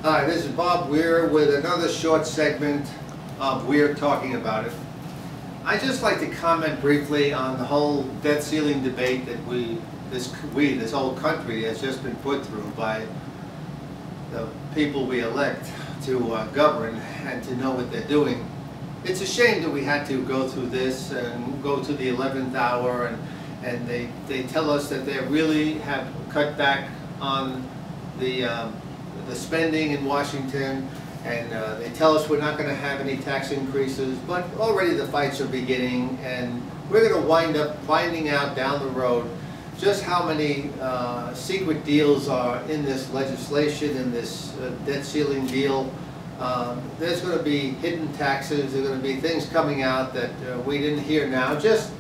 Hi, this is Bob Weir with another short segment of Weir Talking About It. I'd just like to comment briefly on the whole debt ceiling debate that this whole country has just been put through by the people we elect to govern and to know what they're doing. It's a shame that we had to go through this and go to the 11th hour and they tell us that they really have cut back on the spending in Washington, and they tell us we're not going to have any tax increases, but already the fights are beginning, and we're going to wind up finding out down the road just how many secret deals are in this legislation, in this debt ceiling deal. There's going to be hidden taxes, there are going to be things coming out that we didn't hear now, just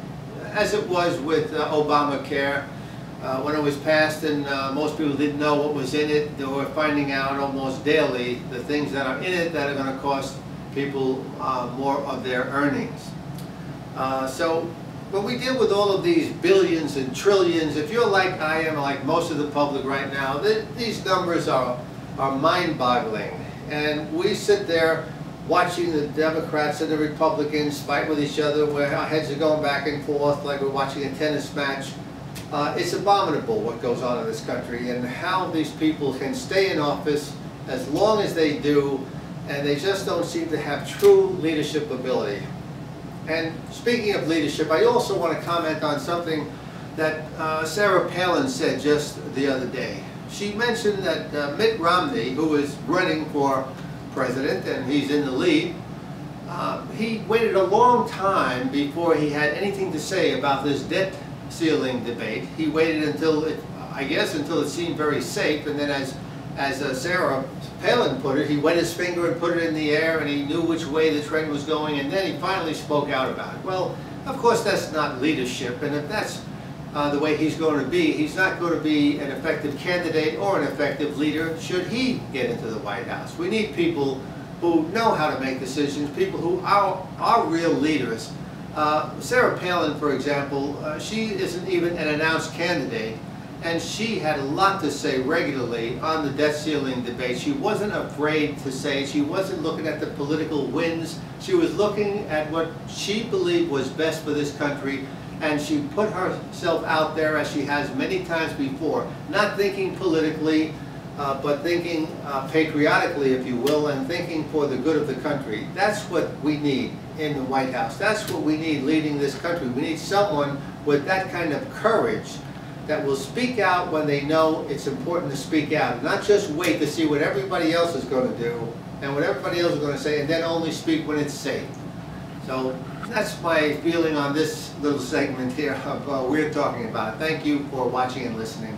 as it was with Obamacare. When it was passed and most people didn't know what was in it, they were finding out almost daily the things that are in it that are going to cost people more of their earnings. So when we deal with all of these billions and trillions, if you're like I am, like most of the public right now, these numbers are mind-boggling. And we sit there watching the Democrats and the Republicans fight with each other, where our heads are going back and forth like we're watching a tennis match. It's abominable what goes on in this country and how these people can stay in office as long as they do, and they just don't seem to have true leadership ability. And speaking of leadership, I also want to comment on something that Sarah Palin said just the other day. She mentioned that Mitt Romney, who is running for president and he's in the lead, he waited a long time before he had anything to say about this debt ceiling debate. He waited until until it seemed very safe, and then as Sarah Palin put it, he wet his finger and put it in the air, and he knew which way the trend was going, and then he finally spoke out about it. Well, of course that's not leadership, and if that's the way he's going to be, he's not going to be an effective candidate or an effective leader should he get into the White House. We need people who know how to make decisions, people who are real leaders. Sarah Palin, for example, she isn't even an announced candidate, and she had a lot to say regularly on the debt ceiling debate. She wasn't afraid to say it. She wasn't looking at the political winds. She was looking at what she believed was best for this country, and she put herself out there as she has many times before, not thinking politically, but thinking patriotically, if you will, and thinking for the good of the country. That's what we need in the White House. That's what we need leading this country. We need someone with that kind of courage that will speak out when they know it's important to speak out, not just wait to see what everybody else is going to do and what everybody else is going to say, and then only speak when it's safe. So that's my feeling on this little segment here of We're Talking About It. Thank you for watching and listening.